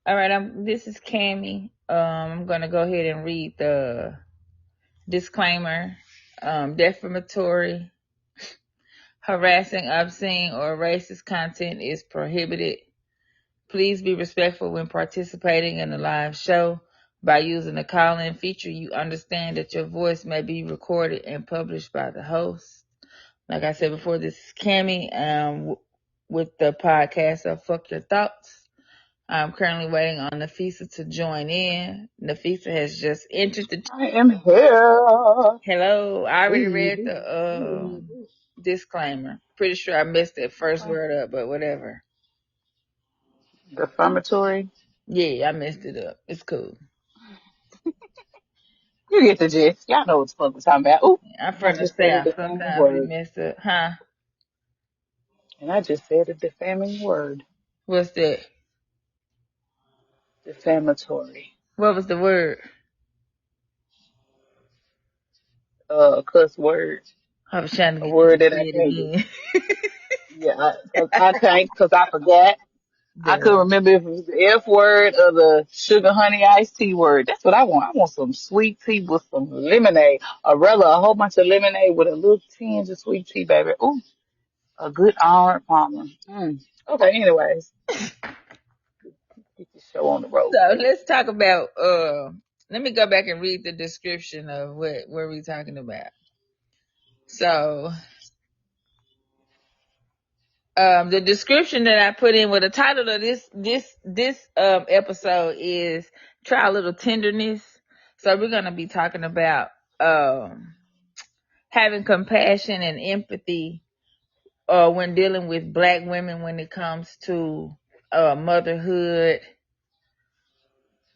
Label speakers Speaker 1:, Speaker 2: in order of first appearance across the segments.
Speaker 1: All right, this is Cammy. I'm gonna go ahead and read the disclaimer. Defamatory, harassing, obscene, or racist content is prohibited. Please be respectful when participating in a live show. By using the call-in feature, you understand that your voice may be recorded and published by the host. Like I said before, this is Cammy with the podcast of Fuck Your Thoughts. I'm currently waiting on Nafisa to join in. Nafisa has just entered the.
Speaker 2: I am here.
Speaker 1: Hello. I already
Speaker 2: Hey,
Speaker 1: read
Speaker 2: hey,
Speaker 1: the
Speaker 2: hey.
Speaker 1: disclaimer. Pretty sure I messed that first
Speaker 2: Okay.
Speaker 1: word up, but whatever.
Speaker 2: Defamatory.
Speaker 1: Yeah, I messed it up. It's cool.
Speaker 2: You get the gist. Y'all know what the fuck we're talking about. Ooh,
Speaker 1: I'm
Speaker 2: and I
Speaker 1: from the
Speaker 2: just said a
Speaker 1: South.
Speaker 2: defaming
Speaker 1: Sometimes we
Speaker 2: word.
Speaker 1: mess up. Huh?
Speaker 2: And I just said a defaming word.
Speaker 1: What's that?
Speaker 2: Defamatory.
Speaker 1: What was the word?
Speaker 2: Cuss word.
Speaker 1: I was trying to
Speaker 2: A
Speaker 1: get you to
Speaker 2: word that I
Speaker 1: say it
Speaker 2: can't do.
Speaker 1: again.
Speaker 2: Yeah, cause I can't, cause I forgot. I couldn't
Speaker 1: Duh.
Speaker 2: remember if it was the F word or the sugar honey iced tea word. That's what I want. I want some sweet tea with some lemonade. Or rather, a whole bunch of lemonade with a little tinge of sweet tea, baby. Ooh, a good Arnold Palmer. Okay, anyways, get the show on the road,
Speaker 1: So
Speaker 2: baby.
Speaker 1: let's talk about. Let me go back and read the description of what we're talking about. So the description that I put in with the title of this episode is "Try a Little Tenderness." So we're gonna be talking about um having compassion and empathy when dealing with Black women when it comes to motherhood.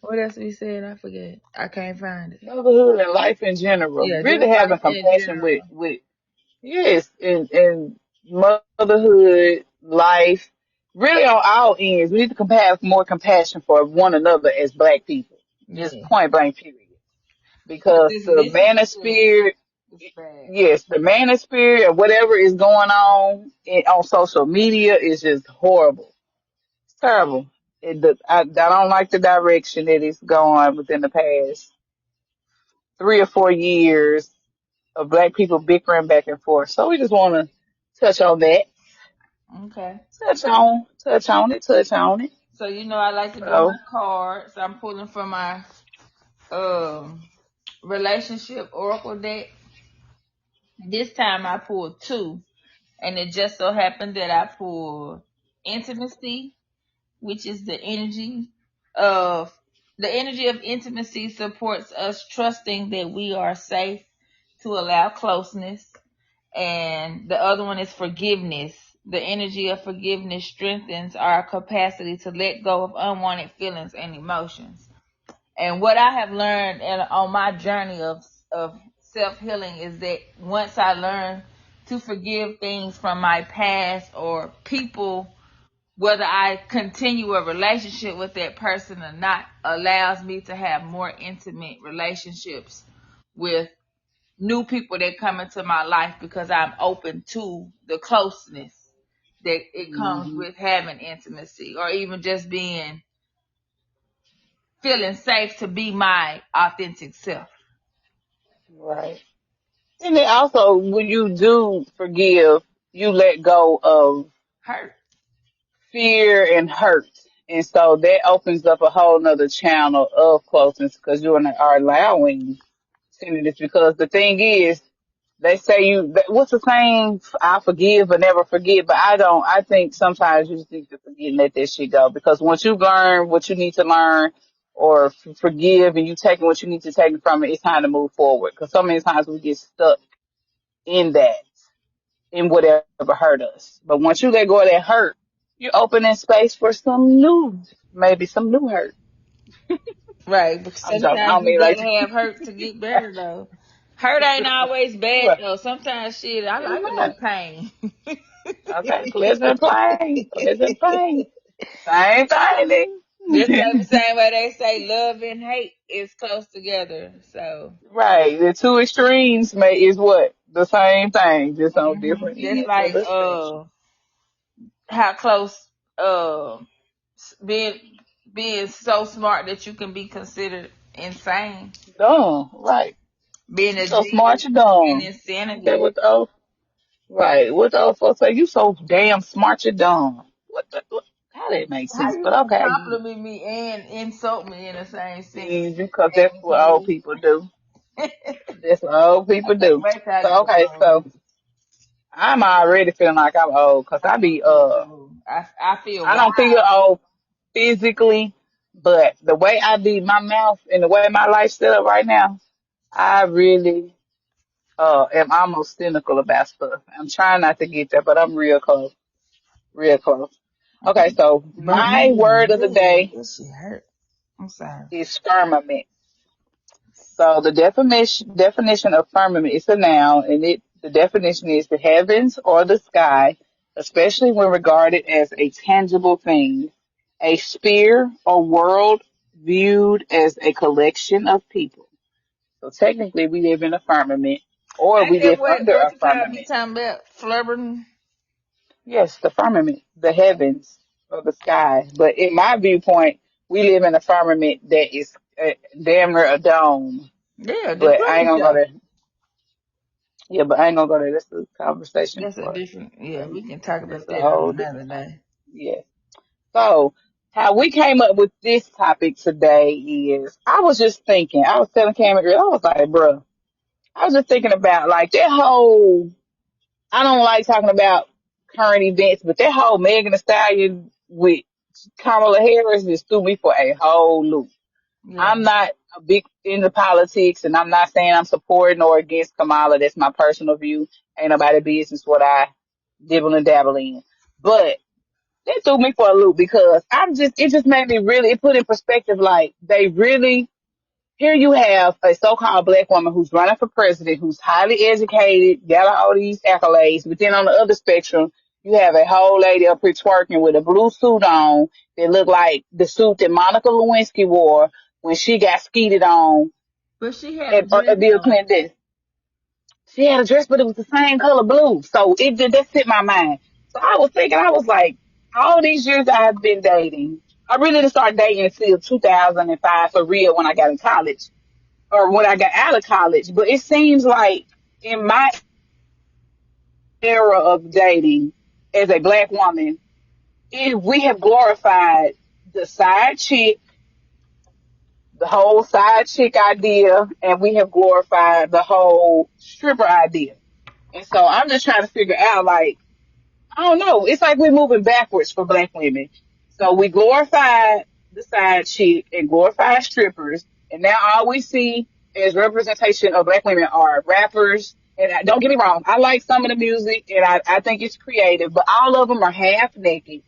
Speaker 1: What else we said? I forget. I can't find it.
Speaker 2: Motherhood and life in general.
Speaker 1: Yeah,
Speaker 2: Really
Speaker 1: just life
Speaker 2: having
Speaker 1: in
Speaker 2: compassion
Speaker 1: general.
Speaker 2: with yes, in motherhood, life, really on all ends. We need to have more compassion for one another as Black people. Just
Speaker 1: Yeah,
Speaker 2: point blank, period.
Speaker 1: because
Speaker 2: Because
Speaker 1: this
Speaker 2: the
Speaker 1: vicious.
Speaker 2: manosphere,
Speaker 1: It's bad.
Speaker 2: yes, the manosphere or whatever is going on social media is just horrible. It's terrible. I don't like the direction that it's going within the past 3 or 4 years of Black people bickering back and forth. So we just want to touch on that,
Speaker 1: Okay.
Speaker 2: touch on it.
Speaker 1: So I like to do my
Speaker 2: So,
Speaker 1: cards. I'm pulling from my um relationship oracle deck. This time I pulled two, and it just so happened that I pulled intimacy, which is of the energy of intimacy supports us trusting that we are safe to allow closeness. And the other one is forgiveness. The energy of forgiveness strengthens our capacity to let go of unwanted feelings and emotions. And what I have learned on my journey of self healing is that once I learn to forgive things from my past or people, whether I continue a relationship with that person or not, allows me to have more intimate relationships with new people that come into my life because I'm open to the closeness that it comes
Speaker 2: hmm
Speaker 1: with having intimacy or even just feeling safe to be my authentic self.
Speaker 2: right. And then also, when you do forgive, you let go of
Speaker 1: Hurt.
Speaker 2: fear and hurt. And so that opens up a whole nother channel of closeness because you are allowing tenderness. Because the thing is, they say what's the saying? I forgive but never forget. But I don't. I think sometimes you just need to forget and let that shit go. Because once you learn what you need to learn or forgive and you taking what you need to take from it, it's time to move forward. Because so many times we get stuck in that, in whatever hurt us. But once you let go of that hurt, you're opening space for some new, maybe some new hurt.
Speaker 1: Right. But
Speaker 2: I'm joking. I
Speaker 1: sometimes
Speaker 2: don't
Speaker 1: you
Speaker 2: mean like
Speaker 1: gotta have hurt to get better though. Hurt ain't always bad
Speaker 2: right.
Speaker 1: though. Sometimes shit, I
Speaker 2: It's
Speaker 1: like a little
Speaker 2: not.
Speaker 1: pain.
Speaker 2: Okay, pleasant plain. Pleasant plain. Same thing.
Speaker 1: Just like the
Speaker 2: Then.
Speaker 1: same way they say love and hate is close together. So
Speaker 2: Right. The two extremes is what? The same thing, just on different
Speaker 1: just
Speaker 2: ends of
Speaker 1: like
Speaker 2: the spectrum.
Speaker 1: how close uh being being so smart that you can be considered insane.
Speaker 2: Dumb, right?
Speaker 1: Being
Speaker 2: You
Speaker 1: a
Speaker 2: so
Speaker 1: genius
Speaker 2: smart, you
Speaker 1: and
Speaker 2: dumb. Ain't that
Speaker 1: insanity.
Speaker 2: what the old right? What the old folks say? You so damn smart, you dumb. How that make
Speaker 1: How
Speaker 2: sense?
Speaker 1: you
Speaker 2: But
Speaker 1: gonna
Speaker 2: okay, I get it.
Speaker 1: compliment me and insult me in the same sentence?
Speaker 2: Because
Speaker 1: Make
Speaker 2: that's
Speaker 1: me
Speaker 2: what old
Speaker 1: believe.
Speaker 2: people do. That's what old
Speaker 1: I
Speaker 2: people
Speaker 1: can't
Speaker 2: do.
Speaker 1: wait till I
Speaker 2: So
Speaker 1: get
Speaker 2: okay,
Speaker 1: grown.
Speaker 2: so I'm already feeling like I'm old because
Speaker 1: I
Speaker 2: I be
Speaker 1: feel old. I feel
Speaker 2: I don't feel
Speaker 1: wild.
Speaker 2: old physically, but the way I be my mouth and the way my life set up right now, I really am almost cynical about stuff. I'm trying not to get there, but I'm real close, real close. Okay, so
Speaker 1: Burnt my
Speaker 2: my
Speaker 1: damn
Speaker 2: word of the
Speaker 1: leg.
Speaker 2: day
Speaker 1: That shit hurt. I'm sorry.
Speaker 2: is firmament. So the definition of firmament is a noun, and the definition is the heavens or the sky, especially when regarded as a tangible thing, a sphere or world viewed as a collection of people. So technically, we live in a firmament, or
Speaker 1: Ain't
Speaker 2: we
Speaker 1: that
Speaker 2: live
Speaker 1: what
Speaker 2: under
Speaker 1: what
Speaker 2: a
Speaker 1: you call be
Speaker 2: firmament.
Speaker 1: talking about? Flirting?
Speaker 2: Yes, the firmament, the heavens or the sky. But in my viewpoint, we live in a firmament that is damn near a dome.
Speaker 1: Yeah, the
Speaker 2: But I ain't gonna go
Speaker 1: Pluto.
Speaker 2: there. Yeah, but I ain't gonna go there. That's a conversation
Speaker 1: That's a
Speaker 2: for
Speaker 1: different. Yeah, we can talk
Speaker 2: that's
Speaker 1: about
Speaker 2: a
Speaker 1: that on
Speaker 2: whole
Speaker 1: another
Speaker 2: different
Speaker 1: day.
Speaker 2: topic. Yeah. So how we came up with this topic today is I was just thinking, I was telling Cameron, I was like, bruh, I was just thinking about like that whole I don't like talking about current events, but that whole Megan Thee Stallion with Kamala Harris just threw me for a whole loop.
Speaker 1: Yeah,
Speaker 2: I'm not a big into politics, and I'm not saying I'm supporting or against Kamala. That's my personal view. Ain't nobody business what I dibble and dabble in. But that threw me for a loop because it just made me really, it put in perspective like they really, here you have a so-called black woman who's running for president, who's highly educated, got all these accolades, but then on the other spectrum, you have a whole lady up here twerking with a blue suit on that looked like the suit that Monica Lewinsky wore when she got skeeted on
Speaker 1: but she had a
Speaker 2: at
Speaker 1: dress
Speaker 2: Bill
Speaker 1: on.
Speaker 2: Clinton death. She had a dress, but it was the same color blue. So it did that fit my mind. So I was thinking, I was like, all these years I've been dating, I really didn't start dating until 2005 for real when I got in college or when I got out of college. But it seems like in my era of dating as a black woman, we have glorified the side chick, the whole side chick idea, and we have glorified the whole stripper idea. And so I'm just trying to figure out, like, I don't know. It's like we're moving backwards for black women. So we glorify the side chick and glorify strippers, and now all we see as representation of black women are rappers. And don't get me wrong, I like some of the music, and I think it's creative, but all of them are half naked,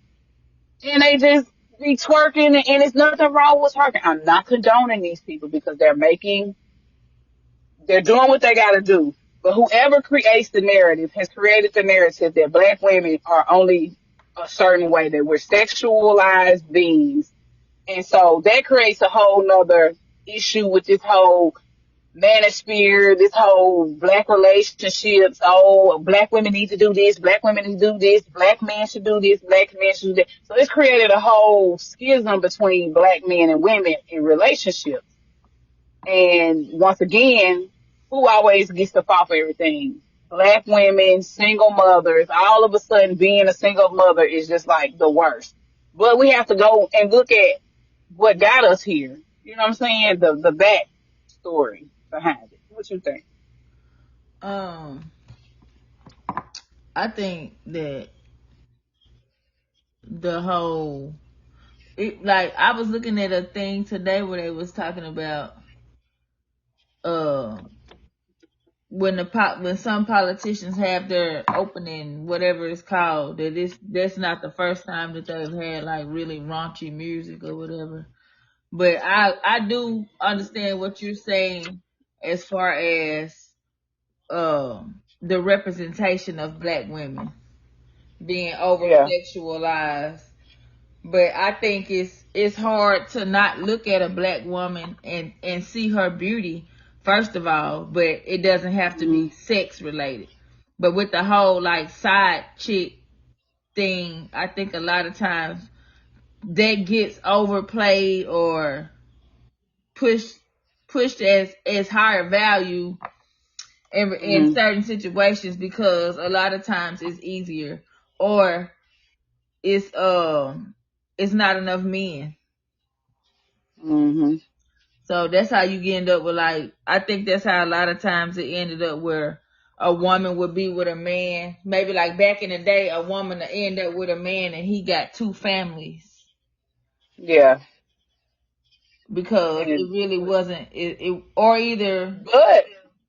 Speaker 2: and they just be twerking, and it's nothing wrong with twerking. I'm not condoning these people because they're doing what they got to do. But whoever creates the narrative has created the narrative that black women are only a certain way, that we're sexualized beings. And so that creates a whole nother issue with this whole manosphere, this whole black relationships. Oh, black women need to do this, black women need to do this, black men should do this, black men should do that. So it's created a whole schism between black men and women in relationships. And once again, who always gets to fall for everything? Black women, single mothers, all of a sudden being a single mother is just like the worst. But we have to go and look at what got us here. You know what I'm saying? The back story behind it. What you think?
Speaker 1: Um, I think that the whole like I was looking at a thing today where they was talking about uh when some politicians have their opening, whatever it's called, that's not the first time that they've had like really raunchy music or whatever. But I do understand what you're saying as far as the representation of black women being over
Speaker 2: Yeah.
Speaker 1: sexualized. But I think it's hard to not look at a black woman and see her beauty first of all, but it doesn't have to
Speaker 2: Mm-hmm.
Speaker 1: be sex related. But with the whole like side chick thing, I think a lot of times that gets overplayed or pushed as higher value in certain situations, because a lot of times it's easier, or it's not enough men.
Speaker 2: Mm-hmm.
Speaker 1: So that's how you end up with, like, I think that's how a lot of times it ended up, where a woman would be with a man. Maybe like back in the day, a woman to end up with a man and he got two families.
Speaker 2: Yeah.
Speaker 1: Because
Speaker 2: And
Speaker 1: it really wasn't it or either
Speaker 2: but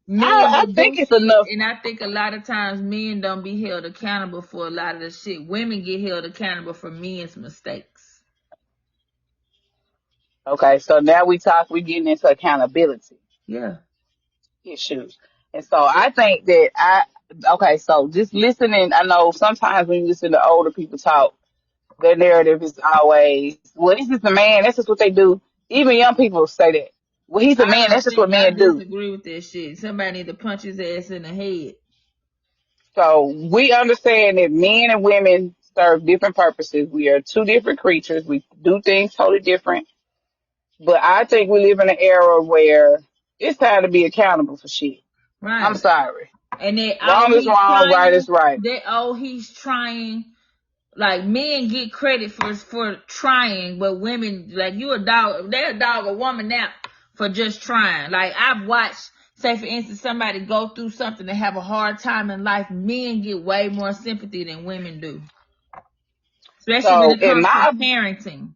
Speaker 1: men
Speaker 2: I
Speaker 1: would do
Speaker 2: think it's
Speaker 1: shit,
Speaker 2: enough.
Speaker 1: and I think a lot of times men don't be held accountable for a lot of the shit. Women get held accountable for men's mistakes.
Speaker 2: Okay, so now we getting into accountability
Speaker 1: Yeah.
Speaker 2: issues. And so I think that okay, so just listening, I know sometimes when you listen to older people talk, their narrative is always, well, he's just a man, that's just what they do. Even young people say that. Well, he's a man, that's just what
Speaker 1: I
Speaker 2: men do.
Speaker 1: disagree with that shit. Somebody need to punch his ass in the head.
Speaker 2: So we understand that men and women serve different purposes. We are two different creatures. We do things totally different. But I think we live in an era where it's time to be accountable for shit. I'm
Speaker 1: Right.
Speaker 2: sorry.
Speaker 1: And then
Speaker 2: Wrong is wrong, right is right.
Speaker 1: he's trying. Like, men get credit for trying, but women, like, you a dog, they'll dog a woman out for just trying. Like, I've watched, say for instance, somebody go through something and have a hard time in life. Men get way more sympathy than women do, especially when
Speaker 2: So
Speaker 1: it
Speaker 2: in
Speaker 1: comes to
Speaker 2: my
Speaker 1: parenting.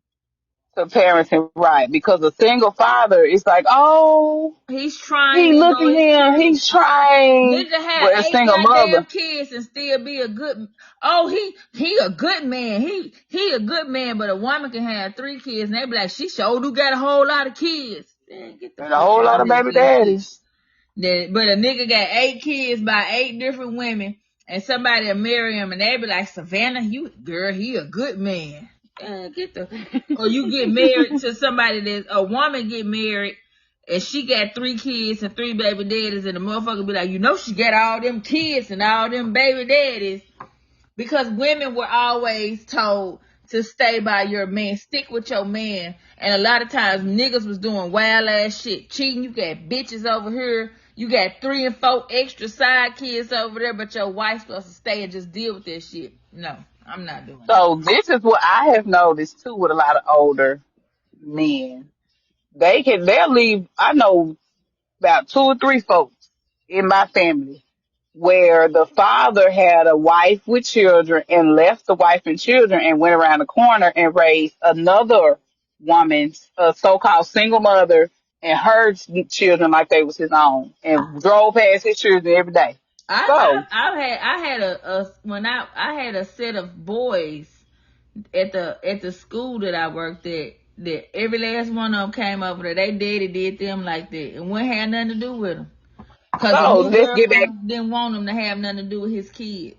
Speaker 2: to parenting, right, because a single father is like, oh,
Speaker 1: He's trying
Speaker 2: he
Speaker 1: to
Speaker 2: look
Speaker 1: go
Speaker 2: at
Speaker 1: his
Speaker 2: him,
Speaker 1: kids.
Speaker 2: he's trying.
Speaker 1: Nigga have
Speaker 2: But a
Speaker 1: 8
Speaker 2: single
Speaker 1: goddamn
Speaker 2: mother,
Speaker 1: kids and still be a good. Oh, he a good man. He a good man, but a woman can have 3 kids and they be like, she sure do got a whole lot of kids. Man, get the
Speaker 2: and a
Speaker 1: fuck
Speaker 2: whole
Speaker 1: out
Speaker 2: lot
Speaker 1: of
Speaker 2: of
Speaker 1: here with
Speaker 2: baby
Speaker 1: that shit.
Speaker 2: daddies.
Speaker 1: But a nigga got 8 kids by 8 different women, and somebody will marry him and they be like, Savannah, he a good man. Get the. Or you get married to somebody that a woman get married and she got 3 kids and 3 baby daddies, and the motherfucker be like, she got all them kids and all them baby daddies. Because women were always told to stay by your man, stick with your man. And a lot of times niggas was doing wild ass shit, cheating. You got bitches over here. You got 3 and 4 extra side kids over there, but your wife's supposed to stay and just deal with this shit. No, I'm not doing that.
Speaker 2: So this is what I have noticed too with a lot of older men. They'll leave. I know about 2 or 3 folks in my family where the father had a wife with children and left the wife and children and went around the corner and raised another woman's a so-called single mother and her children like they was his own and drove past his children every day. So
Speaker 1: I had a set of boys at the school that I worked at, that every last one of them came over there. They daddy did them like that, and one had nothing to do with them, cause the new
Speaker 2: let's get back.
Speaker 1: girlfriend didn't want him to have nothing to do with his kids.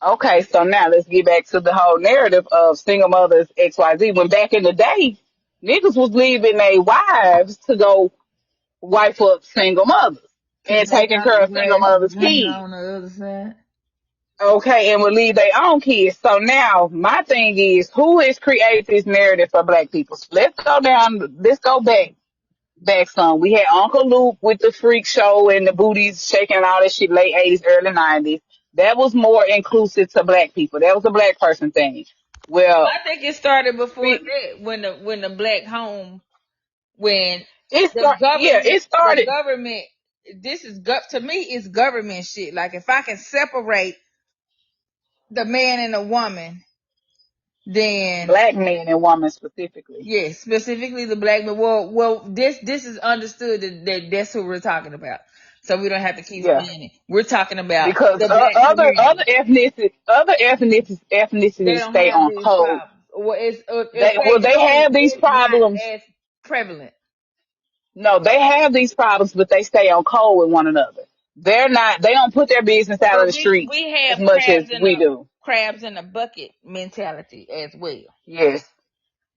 Speaker 2: Okay, so now let's get back to the whole narrative of single mothers XYZ. When back in the day, niggas was leaving their wives to go wife up single mothers
Speaker 1: Cause
Speaker 2: and
Speaker 1: they
Speaker 2: taking
Speaker 1: thought
Speaker 2: care
Speaker 1: the
Speaker 2: of single
Speaker 1: grass was
Speaker 2: mothers'
Speaker 1: greener
Speaker 2: kids.
Speaker 1: on the other side.
Speaker 2: Okay, and would leave their own kids. So now my thing is, who has created this narrative for black people? So let's go back some. We had Uncle Luke with the freak show and the booties shaking and all that shit, late 80s, early 90s. That was more inclusive to black people. That was a black person thing. Well,
Speaker 1: I think it started before
Speaker 2: we,
Speaker 1: that, when the black home, when
Speaker 2: it
Speaker 1: the
Speaker 2: started.
Speaker 1: government, this is to me, it's government shit. Like, if I can separate the man and the woman, then
Speaker 2: Black men and women specifically.
Speaker 1: yes, specifically the black man. Well, this is understood that's who we're talking about. So we don't have to keep
Speaker 2: Yeah.
Speaker 1: saying it. We're talking about
Speaker 2: Because
Speaker 1: the black
Speaker 2: other
Speaker 1: community. They
Speaker 2: ethnicities
Speaker 1: don't
Speaker 2: stay
Speaker 1: have
Speaker 2: on
Speaker 1: these
Speaker 2: code.
Speaker 1: problems. Well, if
Speaker 2: They
Speaker 1: they
Speaker 2: they
Speaker 1: do,
Speaker 2: have these
Speaker 1: it's not
Speaker 2: problems.
Speaker 1: as prevalent.
Speaker 2: No, they have these problems, but they stay on code with one another. They don't put their business out of
Speaker 1: But
Speaker 2: the streets
Speaker 1: we
Speaker 2: as
Speaker 1: have
Speaker 2: much as we do.
Speaker 1: crabs in a bucket mentality as well.
Speaker 2: Yes.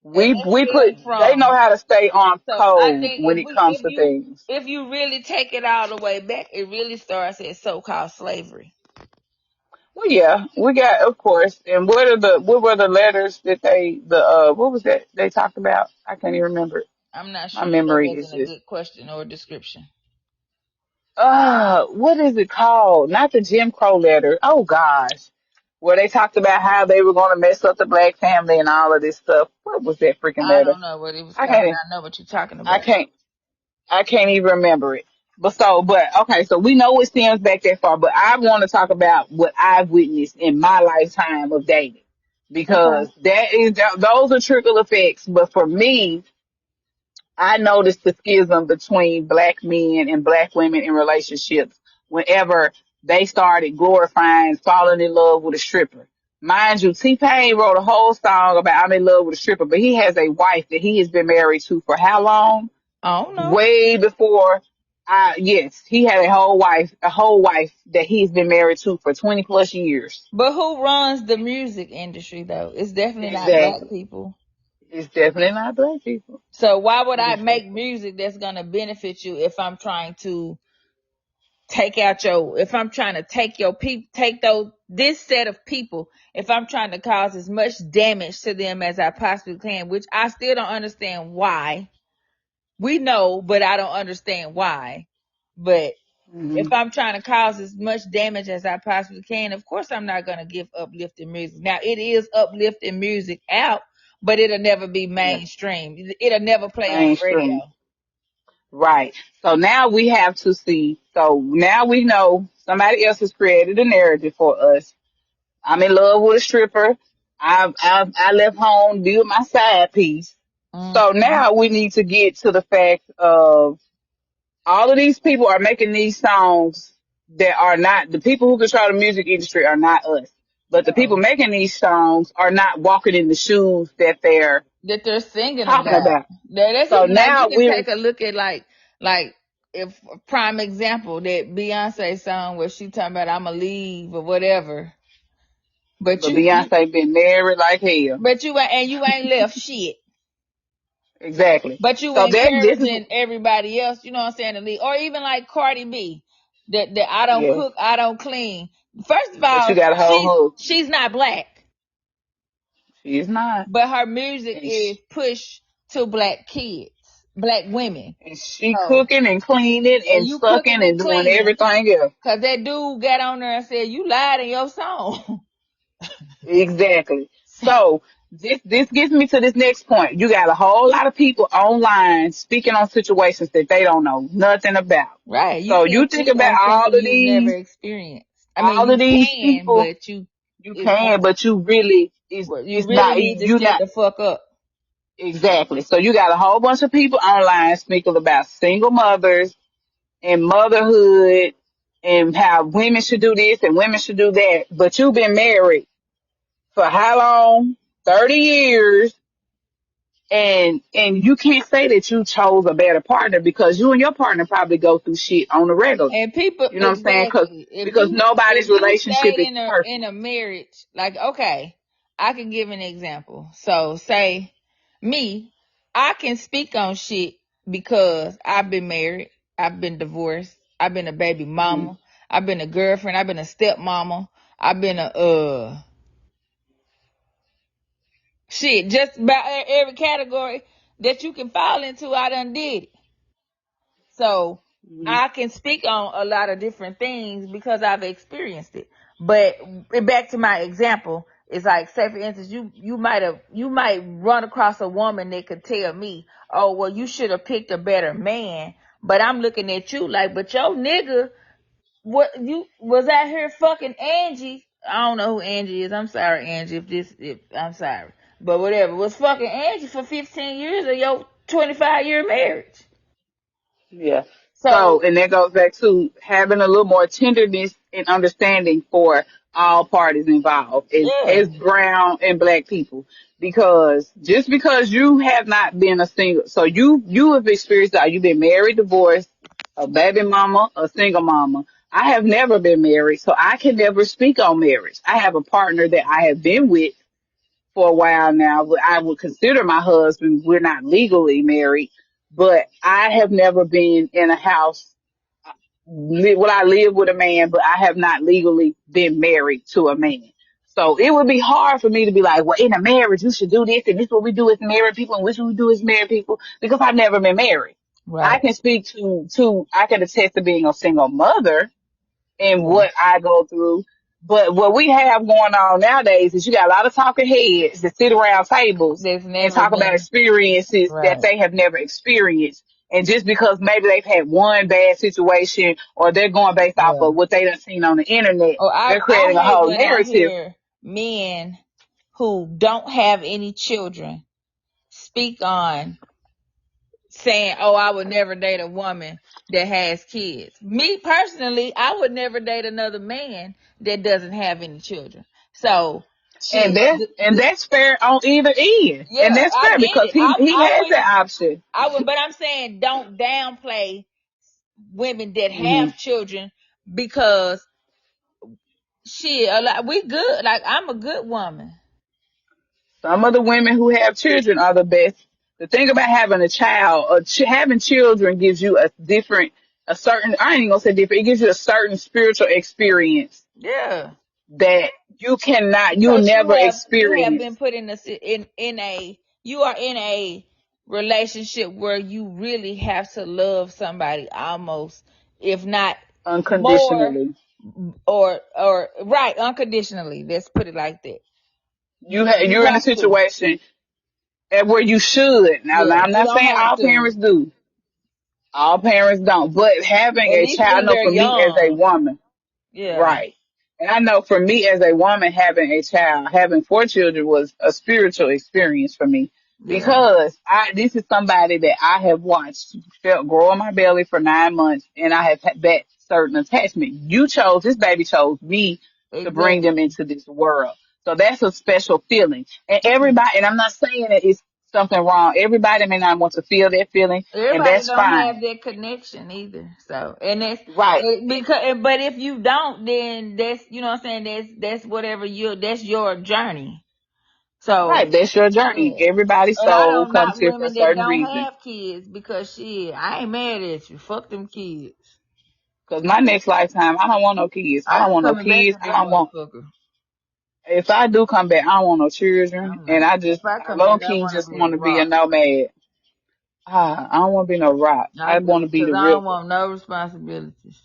Speaker 1: And that stems
Speaker 2: They know
Speaker 1: from.
Speaker 2: how to stay on
Speaker 1: So I
Speaker 2: code
Speaker 1: think
Speaker 2: when it comes to things.
Speaker 1: if you really take it all the way back, it really starts at so-called slavery.
Speaker 2: Well, yeah, we got, of course. And what were the letters that what was that they talked about? I can't even remember.
Speaker 1: I'm not
Speaker 2: My
Speaker 1: sure. That
Speaker 2: memory is
Speaker 1: wasn't a
Speaker 2: just,
Speaker 1: good question or description.
Speaker 2: what is it called? Not the Jim Crow letter. Oh gosh. Where they talked about how they were going to mess up the black family and all of this stuff. What was that freaking
Speaker 1: I
Speaker 2: letter?
Speaker 1: don't know what it was
Speaker 2: I
Speaker 1: called.
Speaker 2: can't,
Speaker 1: I know what you're talking
Speaker 2: I
Speaker 1: about.
Speaker 2: can't, I can't even remember it. But okay, so we know it stems back that far, but I want to talk about what I've witnessed in my lifetime of dating
Speaker 1: Okay.
Speaker 2: because those are trickle effects. But for me, I noticed the schism between black men and black women in relationships whenever they started glorifying falling in love with a stripper. Mind you, T-Pain wrote a whole song about I'm in love with a stripper, but he has a wife that he has been married to for how long?
Speaker 1: I don't know.
Speaker 2: Way before yes, he had a whole wife that he's been married to for 20 plus years.
Speaker 1: But who runs the music industry though? It's definitely not black
Speaker 2: Exactly.
Speaker 1: people.
Speaker 2: It's definitely not black people.
Speaker 1: So why would
Speaker 2: It
Speaker 1: I
Speaker 2: is
Speaker 1: make
Speaker 2: definitely
Speaker 1: music that's gonna benefit you if I'm trying to take out your if I'm trying to take your people take those this set of people, if I'm trying to cause as much damage to them as I possibly can, which I still don't understand why. We know, but I don't understand why. But if
Speaker 2: hmm
Speaker 1: I'm trying to cause as much damage as I possibly can, of course I'm not gonna give uplifting music. Now it is uplifting music out, but it'll never be
Speaker 2: Yeah,
Speaker 1: mainstream. It'll never play on the radio.
Speaker 2: mainstream. Right. So now we have to see. So now we know somebody else has created a narrative for us. I'm in love with a stripper. I left home to do my side piece. So
Speaker 1: Mm-hmm.
Speaker 2: now we need to get to the fact of all of these people are making these songs that are not the people who control the music industry are not us. But the people
Speaker 1: No.
Speaker 2: making these songs are not walking in the shoes that they're
Speaker 1: That they're singing
Speaker 2: talking
Speaker 1: about.
Speaker 2: about.
Speaker 1: That's
Speaker 2: So
Speaker 1: just like you
Speaker 2: now
Speaker 1: can
Speaker 2: we
Speaker 1: take a look at like if prime example that Beyonce song where she talking about I'ma leave or whatever. But
Speaker 2: but
Speaker 1: you
Speaker 2: Beyonce been married like hell.
Speaker 1: but you ain't and you ain't left shit.
Speaker 2: Exactly.
Speaker 1: But you
Speaker 2: So then this is
Speaker 1: encouraging everybody else, you know what I'm saying, to leave. Or even like Cardi B. That I don't
Speaker 2: yes.
Speaker 1: cook, I don't clean. First of
Speaker 2: But you
Speaker 1: all,
Speaker 2: got a whole hook.
Speaker 1: she's not black.
Speaker 2: She is not.
Speaker 1: But her music
Speaker 2: And
Speaker 1: is
Speaker 2: she,
Speaker 1: pushed to black kids, black women.
Speaker 2: and she
Speaker 1: So
Speaker 2: cooking and cleaning
Speaker 1: and
Speaker 2: and
Speaker 1: you cooking
Speaker 2: sucking
Speaker 1: and
Speaker 2: and doing
Speaker 1: cleaning.
Speaker 2: everything else.
Speaker 1: Cause that dude got on there and said, you lied in your song.
Speaker 2: Exactly. So this gets me to this next point. You got a whole lot of people online speaking on situations that they don't know nothing about.
Speaker 1: Right. You
Speaker 2: So you
Speaker 1: can't
Speaker 2: think
Speaker 1: speak
Speaker 2: about
Speaker 1: on something you've never experienced. I mean,
Speaker 2: all of
Speaker 1: you
Speaker 2: these
Speaker 1: can,
Speaker 2: people,
Speaker 1: but
Speaker 2: you
Speaker 1: it's
Speaker 2: can,
Speaker 1: not,
Speaker 2: but you really
Speaker 1: well, you
Speaker 2: it's
Speaker 1: really
Speaker 2: not
Speaker 1: need to
Speaker 2: you
Speaker 1: shut
Speaker 2: not
Speaker 1: the fuck up.
Speaker 2: exactly. So you got a whole bunch of people online speaking about single mothers and motherhood and how women should do this and women should do that. But you've been married for how long? 30 years. And you can't say that you chose a better partner because you and your partner probably go through shit on the regular.
Speaker 1: And people
Speaker 2: You know what I'm saying?
Speaker 1: exactly.
Speaker 2: Because
Speaker 1: If
Speaker 2: nobody's
Speaker 1: you
Speaker 2: relationship
Speaker 1: stayed
Speaker 2: is
Speaker 1: in
Speaker 2: perfect.
Speaker 1: a marriage, like okay, I can give an example. So say me, I can speak on shit because I've been married, I've been divorced, I've been a baby
Speaker 2: Mhm.
Speaker 1: mama, I've been a girlfriend, I've been a stepmama, I've been a shit, just about every category that you can fall into, I done did it. So
Speaker 2: Mhm.
Speaker 1: I can speak on a lot of different things because I've experienced it. But back to my example, it's like say for instance, you might run across a woman that could tell me, oh well, you should have picked a better man. But I'm looking at you like, but your nigga, what you was out here fucking Angie. I don't know who Angie is. I'm sorry, Angie. If I'm sorry, but whatever, was fucking Angie for 15 years of your 25-year marriage.
Speaker 2: Yeah. So,
Speaker 1: So
Speaker 2: and that goes back to having a little more tenderness and understanding for all parties involved
Speaker 1: yeah.
Speaker 2: as brown and black people. Because just because you have not been a single, so you have experienced that you've been married, divorced, a baby mama, a single mama. I have never been married, so I can never speak on marriage. I have a partner that I have been with for a while now. I would consider my husband. We're not legally married, but I have never been in a house I live with a man, but I have not legally been married to a man. So it would be hard for me to be like, well, in a marriage, you should do this, and this is what we do as married people, and this is what we do as married people, because I've never been married. I
Speaker 1: Right.
Speaker 2: can speak I can attest to being a single mother and
Speaker 1: Yeah.
Speaker 2: what I go through. But what we have going on nowadays is you got a lot of talking heads that sit around tables
Speaker 1: There's
Speaker 2: and
Speaker 1: never
Speaker 2: talk about
Speaker 1: been.
Speaker 2: experiences that
Speaker 1: Right.
Speaker 2: they have never experienced. And just because maybe they've had one bad situation or they're going based off
Speaker 1: Yeah.
Speaker 2: of what they done seen on the internet,
Speaker 1: Oh,
Speaker 2: they're
Speaker 1: I
Speaker 2: creating a
Speaker 1: hate
Speaker 2: whole
Speaker 1: when I
Speaker 2: narrative
Speaker 1: hear men who don't have any children speak on saying, "Oh, I would never date a woman that has kids." Me personally, I would never date another man that doesn't have any children. So,
Speaker 2: and
Speaker 1: shit.
Speaker 2: that's fair on either end. And
Speaker 1: Yeah,
Speaker 2: that's
Speaker 1: I
Speaker 2: fair
Speaker 1: get
Speaker 2: because
Speaker 1: it.
Speaker 2: he
Speaker 1: I
Speaker 2: has
Speaker 1: wouldn't.
Speaker 2: that option.
Speaker 1: But I'm saying don't downplay women that
Speaker 2: Hmm.
Speaker 1: have children because shit, a lot we good. Like I'm a good woman.
Speaker 2: Some of the women who have children are the best. The thing about having a child, having children gives you a certain, I ain't gonna say different, it gives you a certain spiritual experience
Speaker 1: Yeah.
Speaker 2: that you'll
Speaker 1: Because
Speaker 2: never
Speaker 1: you have been
Speaker 2: experience
Speaker 1: put in a you are in a relationship where you really have to love somebody almost, if not more,
Speaker 2: unconditionally.
Speaker 1: or right, unconditionally. Let's put it like that. You
Speaker 2: You're in a
Speaker 1: have to.
Speaker 2: situation at where you should. Now,
Speaker 1: Yeah,
Speaker 2: I'm
Speaker 1: you
Speaker 2: not
Speaker 1: don't
Speaker 2: saying
Speaker 1: have
Speaker 2: all
Speaker 1: to.
Speaker 2: parents do. All parents don't. But having
Speaker 1: At
Speaker 2: a
Speaker 1: least
Speaker 2: child, I
Speaker 1: when
Speaker 2: know
Speaker 1: they're
Speaker 2: for me as a
Speaker 1: young.
Speaker 2: woman,
Speaker 1: Yeah.
Speaker 2: right. And I know for me as a woman, having a child, having four children was a spiritual experience for me
Speaker 1: Yeah.
Speaker 2: because this is somebody that I have watched felt grow in my belly for 9 months and I have had that certain attachment. This baby chose me to bring them
Speaker 1: Exactly.
Speaker 2: into this world. So that's a special feeling. And everybody, and I'm not saying that it's something wrong. Everybody may not want to feel that feeling and
Speaker 1: Everybody
Speaker 2: that's
Speaker 1: don't have
Speaker 2: fine.
Speaker 1: that connection either. So, and that's
Speaker 2: Right.
Speaker 1: because, but if you don't, then that's, you know what I'm saying, that's whatever that's your journey. So,
Speaker 2: Right. That's your journey.
Speaker 1: yeah.
Speaker 2: Everybody's
Speaker 1: And I
Speaker 2: soul
Speaker 1: don't knock
Speaker 2: comes here for a
Speaker 1: women that
Speaker 2: certain
Speaker 1: don't
Speaker 2: reason.
Speaker 1: have kids because shit, I ain't mad at you. Fuck them kids.
Speaker 2: Cause my next lifetime, I don't want no kids. I
Speaker 1: I
Speaker 2: don't
Speaker 1: ain't
Speaker 2: want no
Speaker 1: coming back
Speaker 2: kids.
Speaker 1: as
Speaker 2: I
Speaker 1: that
Speaker 2: don't want.
Speaker 1: motherfucker.
Speaker 2: If I do come back, I don't want no children.
Speaker 1: I'm
Speaker 2: And
Speaker 1: not. If I
Speaker 2: I
Speaker 1: come
Speaker 2: low
Speaker 1: back, I
Speaker 2: key
Speaker 1: want to
Speaker 2: just
Speaker 1: be a
Speaker 2: want to be a
Speaker 1: rock.
Speaker 2: nomad. I don't want to be no rock.
Speaker 1: I
Speaker 2: I want
Speaker 1: do,
Speaker 2: to be
Speaker 1: because
Speaker 2: the
Speaker 1: I don't
Speaker 2: river.
Speaker 1: want no responsibilities.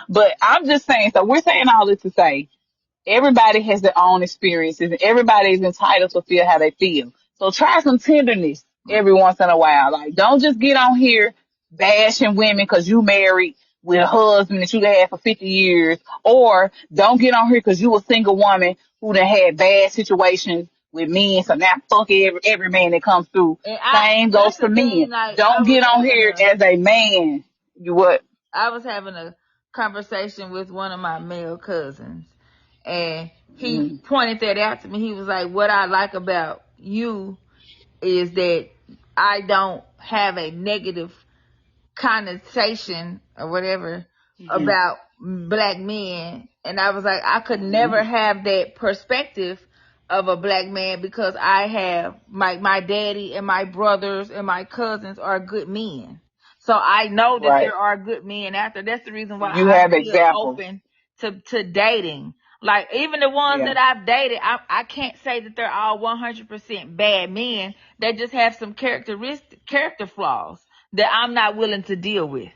Speaker 2: But I'm just saying. So we're saying all this to say everybody has their own experiences and everybody is entitled to feel how they feel. So try some tenderness every once in a while. Like don't just get on here bashing women because you married with a husband that you had for 50 years, or don't get on here because you a single woman who done had bad situations with men. So now fuck every man that comes through.
Speaker 1: And
Speaker 2: Same goes
Speaker 1: that's
Speaker 2: for
Speaker 1: the thing,
Speaker 2: men.
Speaker 1: like,
Speaker 2: Don't get on here as a man. You what?
Speaker 1: I was having a conversation with one of my male cousins, and he
Speaker 2: Mm,
Speaker 1: pointed that out to me. He was like, "What I like about you is that I don't have a negative connotation or whatever
Speaker 2: mm,
Speaker 1: about black men." And I was like, I could never
Speaker 2: mm.
Speaker 1: have that perspective of a black man because I have my daddy and my brothers and my cousins are good men. So I know that
Speaker 2: Right.
Speaker 1: there are good men out there. That's the reason why
Speaker 2: You
Speaker 1: I'm
Speaker 2: have
Speaker 1: still
Speaker 2: examples.
Speaker 1: open to dating. Like even the ones
Speaker 2: Yeah.
Speaker 1: that I've dated, I can't say that they're all 100% bad men. They just have some character flaws that I'm not willing to deal with,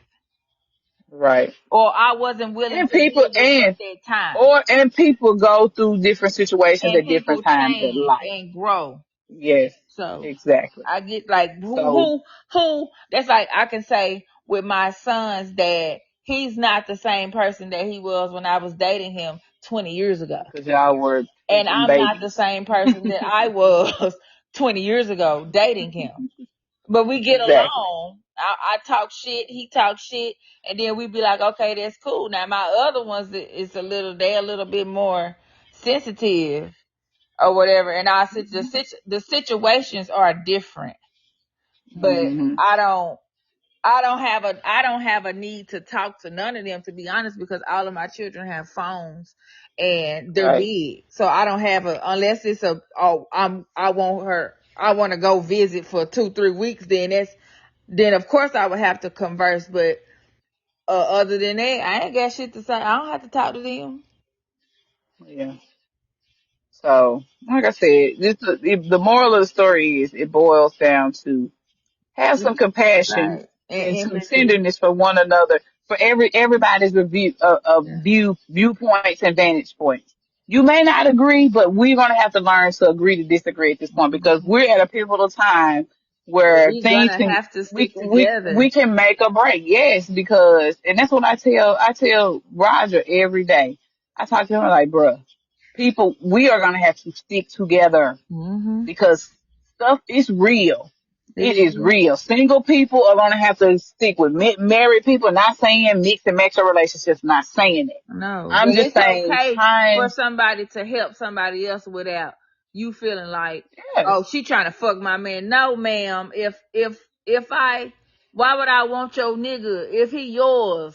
Speaker 2: Right.
Speaker 1: or I wasn't willing
Speaker 2: And
Speaker 1: to
Speaker 2: people
Speaker 1: deal with at that time.
Speaker 2: and people go through different situations
Speaker 1: And
Speaker 2: at different
Speaker 1: people
Speaker 2: times in
Speaker 1: change
Speaker 2: life.
Speaker 1: and grow.
Speaker 2: Yes,
Speaker 1: So
Speaker 2: exactly.
Speaker 1: I get like
Speaker 2: So,
Speaker 1: who that's like I can say with my son's dad, he's not the same person that he was when I was dating him 20 years ago.
Speaker 2: because y'all were
Speaker 1: And
Speaker 2: freaking
Speaker 1: I'm not the
Speaker 2: babies.
Speaker 1: same person that I was 20 years ago dating him. But we get
Speaker 2: Exactly.
Speaker 1: along. I talk shit, he talks shit, and then we be like, okay, that's cool. Now my other ones is they're a little bit more sensitive or whatever, and the situations are different. But
Speaker 2: Hmm.
Speaker 1: I don't have a need to talk to none of them, to be honest, because all of my children have phones and they're
Speaker 2: Right.
Speaker 1: big. So I don't have unless it's I want to go visit for 2-3 weeks, then then of course I would have to converse. But other than that, I ain't got shit to say. I don't have to talk to them.
Speaker 2: Yeah. So, like I said, the moral of the story is it boils down to have some compassion
Speaker 1: Right. And
Speaker 2: and some
Speaker 1: empathy.
Speaker 2: tenderness for one another, for everybody's
Speaker 1: Yeah.
Speaker 2: viewpoints and vantage points. You may not agree, but we're gonna have to learn to agree to disagree at this point because
Speaker 1: Mhm.
Speaker 2: we're at a pivotal time
Speaker 1: But
Speaker 2: where
Speaker 1: we
Speaker 2: things
Speaker 1: gonna
Speaker 2: can
Speaker 1: have to stick
Speaker 2: we
Speaker 1: together.
Speaker 2: can make a break. Yes, because and that's what I tell Roger every day. I talk to him like, bruh, people, we are gonna have to stick together
Speaker 1: Mm-hmm.
Speaker 2: because stuff is real.
Speaker 1: It
Speaker 2: It is
Speaker 1: is.
Speaker 2: real. Single people are going to have to stick with married people. Not saying mix and match your relationships. Not saying it.
Speaker 1: No,
Speaker 2: I'm
Speaker 1: but
Speaker 2: just
Speaker 1: it's
Speaker 2: saying
Speaker 1: okay for
Speaker 2: time.
Speaker 1: somebody to help somebody else without you feeling like,
Speaker 2: Yes.
Speaker 1: oh, she trying to fuck my man. No, ma'am. Why would I want your nigga if he yours?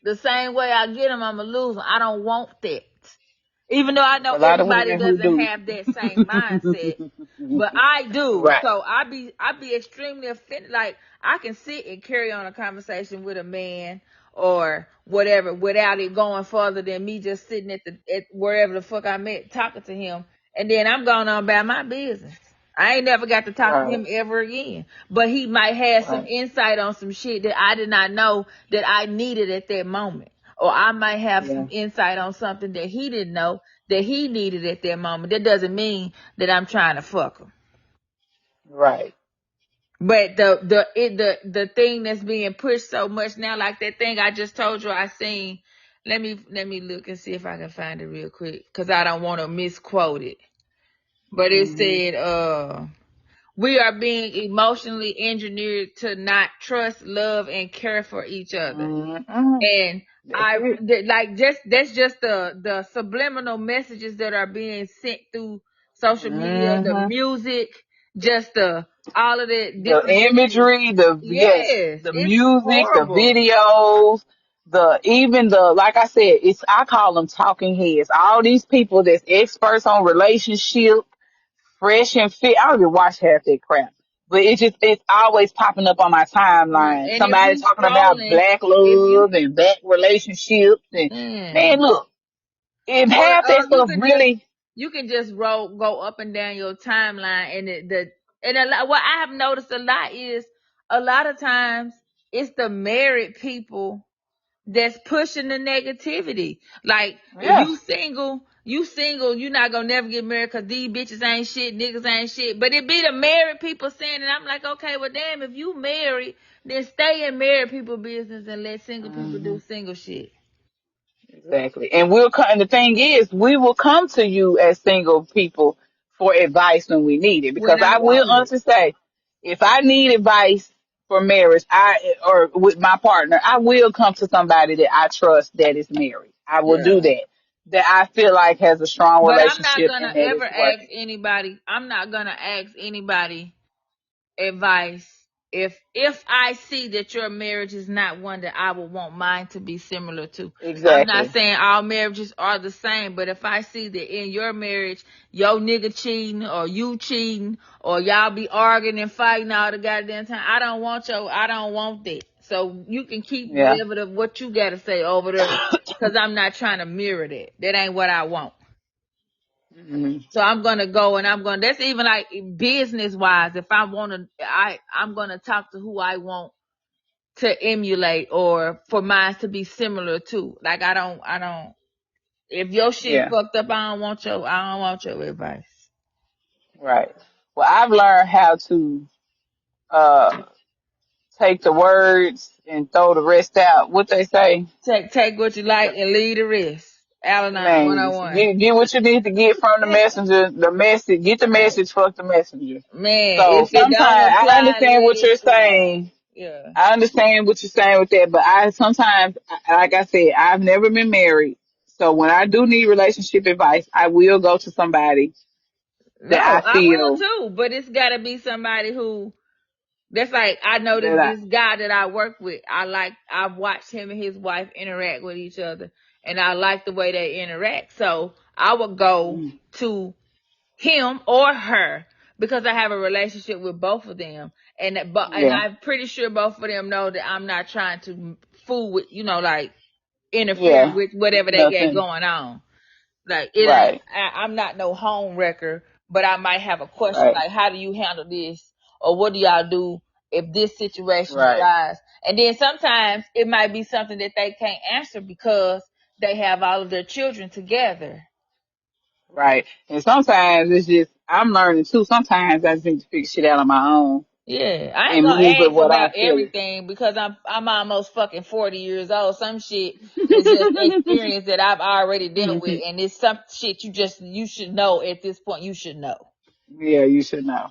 Speaker 1: The same way I get him, I'ma lose him. I don't want that. Even though I
Speaker 2: It's
Speaker 1: know
Speaker 2: a lot of
Speaker 1: everybody
Speaker 2: women who
Speaker 1: doesn't
Speaker 2: do.
Speaker 1: have that same mindset, but I do.
Speaker 2: Right.
Speaker 1: So I be extremely offended. Like I can sit and carry on a conversation with a man or whatever without it going further than me just sitting at wherever the fuck I'm at talking to him, and then I'm going on about my business. I ain't never got to talk to
Speaker 2: Right.
Speaker 1: him ever again. But he might have some
Speaker 2: Right.
Speaker 1: insight on some shit that I did not know that I needed at that moment. Or I might have
Speaker 2: Yeah.
Speaker 1: some insight on something that he didn't know that he needed at that moment. That doesn't mean that I'm trying to fuck him.
Speaker 2: Right.
Speaker 1: But the thing that's being pushed so much now, like that thing I just told you I seen. Let me look and see if I can find it real quick, cause I don't want to misquote it. But it
Speaker 2: Hmm.
Speaker 1: said, we are being emotionally engineered to not trust, love, and care for each other.
Speaker 2: Hmm.
Speaker 1: And
Speaker 2: That's it.
Speaker 1: like just that's just the subliminal messages that are being sent through social media, the
Speaker 2: Hmm.
Speaker 1: music, just the all of the
Speaker 2: The
Speaker 1: different things.
Speaker 2: imagery, the yes,
Speaker 1: Yes,
Speaker 2: the
Speaker 1: it's
Speaker 2: music, the
Speaker 1: horrible.
Speaker 2: videos, the even the like I said, it's I call them talking heads. All these people that's experts on relationship, fresh and fit. I don't even watch half that crap. But it's always popping up on my timeline.
Speaker 1: And if
Speaker 2: Somebody
Speaker 1: you
Speaker 2: talking about
Speaker 1: scrolling,
Speaker 2: black
Speaker 1: if you
Speaker 2: love and black relationships and man,
Speaker 1: man,
Speaker 2: look, if half
Speaker 1: or
Speaker 2: that
Speaker 1: you
Speaker 2: stuff
Speaker 1: can just
Speaker 2: really
Speaker 1: go up and down your timeline, and a lot, what I have noticed a lot is a lot of times it's the married people that's pushing the negativity. Like if
Speaker 2: yeah.
Speaker 1: you single, you not gonna never get married because these bitches ain't shit, niggas ain't shit. But it be the married people saying it. I'm like, okay, well damn, if you married, then stay in married people business and let single people
Speaker 2: Hmm.
Speaker 1: do single shit.
Speaker 2: Exactly. And we'll come, and the thing is, we will come to you as single people for advice when we need it. Because
Speaker 1: When I
Speaker 2: I will
Speaker 1: want it.
Speaker 2: honestly say, if I need advice for marriage, or with my partner, I will come to somebody that I trust that is married. I will do
Speaker 1: Yeah.
Speaker 2: that. That I feel like has a strong
Speaker 1: But I'm not
Speaker 2: relationship
Speaker 1: gonna
Speaker 2: and that
Speaker 1: ever
Speaker 2: is
Speaker 1: ask
Speaker 2: working.
Speaker 1: anybody. I'm not gonna ask anybody advice if I see that your marriage is not one that I would want mine to be similar to. I'm not
Speaker 2: Exactly.
Speaker 1: saying all marriages are the same, but if I see that in your marriage your nigga cheating or you cheating or y'all be arguing and fighting all the goddamn time, I don't want that. So you can keep
Speaker 2: Yeah.
Speaker 1: what you gotta say over there, because I'm not trying to mirror that. That ain't what I want.
Speaker 2: Hmm.
Speaker 1: So I'm gonna go and that's even like business wise. If I wanna I'm gonna talk to who I want to emulate or for mine to be similar to. Like I don't if your shit
Speaker 2: Yeah.
Speaker 1: fucked up, I don't want your advice.
Speaker 2: Right. Well, I've learned how to uh take the words and throw the rest out. What they say?
Speaker 1: Take what you like and leave the rest. Al-Anon
Speaker 2: Man,
Speaker 1: 101.
Speaker 2: get what you need to get from the messenger. The message, get the
Speaker 1: Right.
Speaker 2: message, fuck the messenger.
Speaker 1: Man,
Speaker 2: So
Speaker 1: if it
Speaker 2: sometimes
Speaker 1: don't
Speaker 2: I
Speaker 1: apply,
Speaker 2: understand
Speaker 1: let
Speaker 2: what
Speaker 1: it
Speaker 2: you're
Speaker 1: slide.
Speaker 2: saying.
Speaker 1: Yeah.
Speaker 2: I understand what you're saying with that, but I sometimes, like I said, I've never been married. So when I do need relationship advice, I will go to somebody that
Speaker 1: No,
Speaker 2: I
Speaker 1: I will
Speaker 2: feel
Speaker 1: too, but it's gotta be somebody who that's like I know
Speaker 2: that I.
Speaker 1: this guy that I work with. I've watched him and his wife interact with each other, and I like the way they interact. So I would go
Speaker 2: Mm,
Speaker 1: to him or her because I have a relationship with both of them, and and
Speaker 2: Yeah.
Speaker 1: I'm pretty sure both of them know that I'm not trying to fool with, like interfere
Speaker 2: Yeah.
Speaker 1: with whatever they got
Speaker 2: Nothing.
Speaker 1: going on. Like it ain't.
Speaker 2: Right.
Speaker 1: I'm not no home wrecker, but I might have a question
Speaker 2: Right.
Speaker 1: like, how do you handle this, or what do y'all do if this situation
Speaker 2: Right.
Speaker 1: arises? And then sometimes it might be something that they can't answer because they have all of their children together.
Speaker 2: Right. And sometimes it's just I'm learning too. Sometimes I just need to figure shit out on my own
Speaker 1: Yeah, I ain't
Speaker 2: and
Speaker 1: gonna
Speaker 2: move with
Speaker 1: ask
Speaker 2: what I
Speaker 1: about
Speaker 2: feel.
Speaker 1: everything because I'm almost fucking 40 years old. Some shit is just experience that I've already dealt with, and it's some shit you should know at this point. You should know.
Speaker 2: Yeah, you should know.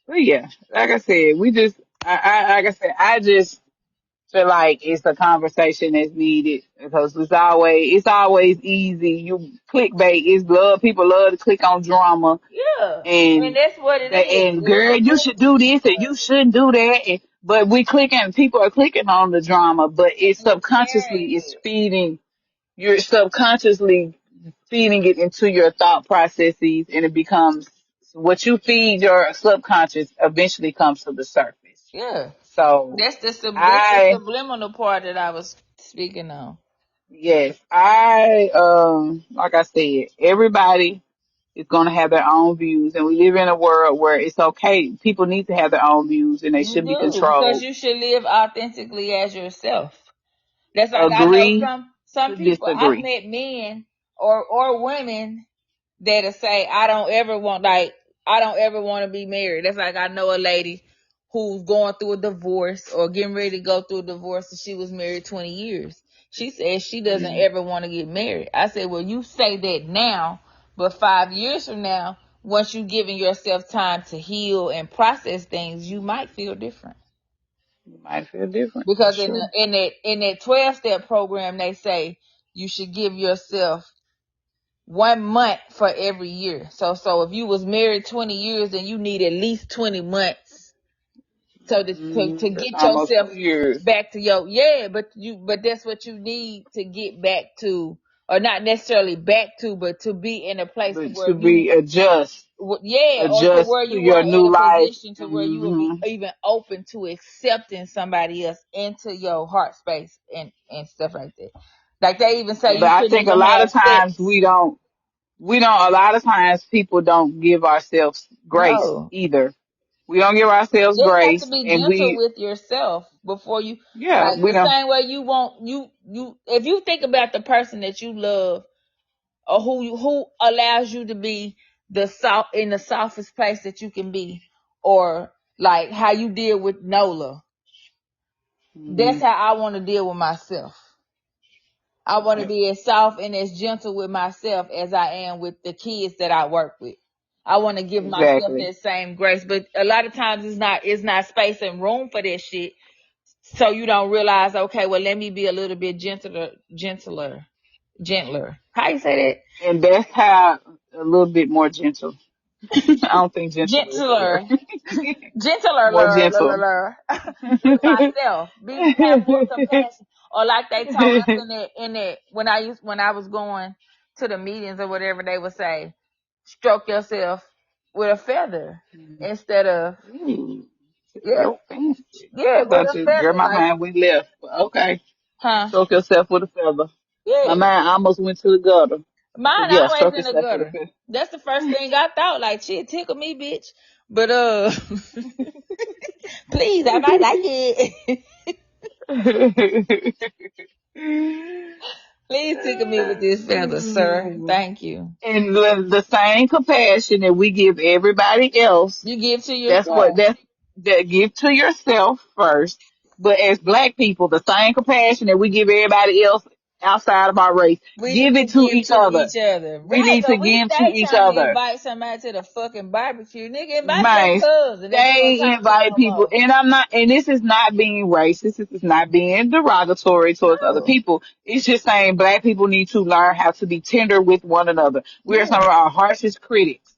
Speaker 2: But yeah, like I said, like I said, I just feel like it's a conversation that's needed because it's always easy. You clickbait is love. People love to click on drama
Speaker 1: Yeah, and
Speaker 2: and
Speaker 1: that's what it is. It's
Speaker 2: girl, you should do this and you
Speaker 1: publicity
Speaker 2: shouldn't do that. But people are clicking on the drama, but
Speaker 1: and
Speaker 2: it's
Speaker 1: you're sharing
Speaker 2: subconsciously it's
Speaker 1: it.
Speaker 2: feeding. You're subconsciously feeding it into your thought processes, and it becomes what you feed your subconscious eventually comes to the surface.
Speaker 1: Yeah,
Speaker 2: So
Speaker 1: that's the
Speaker 2: I
Speaker 1: subliminal part that I was speaking on.
Speaker 2: yes, like I said, everybody is going to have their own views, and we live in a world where it's okay. People need to have their own views, and they
Speaker 1: You
Speaker 2: should be
Speaker 1: do because
Speaker 2: controlled.
Speaker 1: you should live authentically as yourself. That's like I know
Speaker 2: Agree
Speaker 1: some
Speaker 2: to
Speaker 1: people I've
Speaker 2: disagree.
Speaker 1: met men or women that'll say I don't ever want to be married. That's like I know a lady who's going through a divorce or getting ready to go through a divorce and she was married 20 years. She says she doesn't
Speaker 2: Mm,
Speaker 1: ever want to get married. I said, well, you say that now, but 5 years from now, once you've given yourself time to heal and process things, you might feel different.
Speaker 2: you might feel different.
Speaker 1: Because
Speaker 2: That's
Speaker 1: in
Speaker 2: true.
Speaker 1: the, in that 12-step program, they say you should give yourself 1 month for every year. So if you was married 20 years, then you need at least 20 months so to
Speaker 2: That's
Speaker 1: get
Speaker 2: almost
Speaker 1: yourself
Speaker 2: 2 years.
Speaker 1: back to but that's what you need to get back to, or not necessarily back to, but to be in a place to
Speaker 2: But
Speaker 1: where
Speaker 2: to be
Speaker 1: or to
Speaker 2: adjust
Speaker 1: where
Speaker 2: to
Speaker 1: you
Speaker 2: your
Speaker 1: are in
Speaker 2: new
Speaker 1: a
Speaker 2: life.
Speaker 1: position to where you will be
Speaker 2: Hmm.
Speaker 1: even open to accepting somebody else into your heart space and stuff like that. Like they even say
Speaker 2: But
Speaker 1: you
Speaker 2: I
Speaker 1: shouldn't
Speaker 2: think a
Speaker 1: even
Speaker 2: lot of
Speaker 1: have
Speaker 2: times
Speaker 1: sex.
Speaker 2: a lot of times people don't give ourselves grace
Speaker 1: No.
Speaker 2: either. We don't give ourselves
Speaker 1: Just have to
Speaker 2: grace
Speaker 1: be
Speaker 2: and
Speaker 1: gentle with yourself before you,
Speaker 2: yeah,
Speaker 1: like
Speaker 2: we
Speaker 1: the
Speaker 2: don't,
Speaker 1: same way you want you if you think about the person that you love, or who allows you to be the softest place that you can be, or like how you deal with Nola. That's
Speaker 2: hmm
Speaker 1: how I want to deal with myself. I want to
Speaker 2: right,
Speaker 1: be as soft and as gentle with myself as I am with the kids that I work with. I want to give myself
Speaker 2: exactly.
Speaker 1: that same grace, but a lot of times it's not space and room for that shit. So you don't realize, okay, well, let me be a little bit gentler. How you say
Speaker 2: And that's how a little bit more gentle. I don't think
Speaker 1: that?
Speaker 2: gentle is the word.
Speaker 1: Gentler, gentler,
Speaker 2: More gentle.
Speaker 1: with myself. Have more compassion, or like they told us in that when I was going to the meetings or whatever, they would say, stroke yourself with a feather instead of
Speaker 2: Ooh,
Speaker 1: yeah,
Speaker 2: so fancy.
Speaker 1: yeah,
Speaker 2: I
Speaker 1: with
Speaker 2: thought
Speaker 1: a
Speaker 2: you, girl,
Speaker 1: feather,
Speaker 2: my
Speaker 1: like
Speaker 2: mind went left. But okay.
Speaker 1: huh?
Speaker 2: Stroke yourself with a feather. My
Speaker 1: Yeah.
Speaker 2: mind almost went to the gutter. But
Speaker 1: Mine
Speaker 2: yeah,
Speaker 1: always
Speaker 2: stroke
Speaker 1: in the
Speaker 2: yourself with a
Speaker 1: gutter. That's the first thing I thought. Like, shit, tickle me, bitch. But please, I might like it. Please tickle me with this feather, sir.
Speaker 2: feather.
Speaker 1: Thank you.
Speaker 2: And the same compassion that we give everybody else,
Speaker 1: You give to
Speaker 2: that's what
Speaker 1: yourself.
Speaker 2: that give to yourself first. But as black people, the same compassion that we give everybody else outside of our race,
Speaker 1: We need
Speaker 2: give
Speaker 1: to
Speaker 2: it to
Speaker 1: give
Speaker 2: each
Speaker 1: to
Speaker 2: other.
Speaker 1: each other.
Speaker 2: We
Speaker 1: Right,
Speaker 2: need to
Speaker 1: but we
Speaker 2: give to
Speaker 1: stay
Speaker 2: each
Speaker 1: trying to
Speaker 2: other.
Speaker 1: invite somebody to the fucking barbecue. Nigga, invite your
Speaker 2: Man,
Speaker 1: cousin that you don't
Speaker 2: they
Speaker 1: talk to
Speaker 2: invite
Speaker 1: no
Speaker 2: people,
Speaker 1: more.
Speaker 2: and this is not being racist. This is not being derogatory towards other
Speaker 1: No.
Speaker 2: people. It's just saying black people need to learn how to be tender with one another. We are some
Speaker 1: Yeah.
Speaker 2: of our harshest critics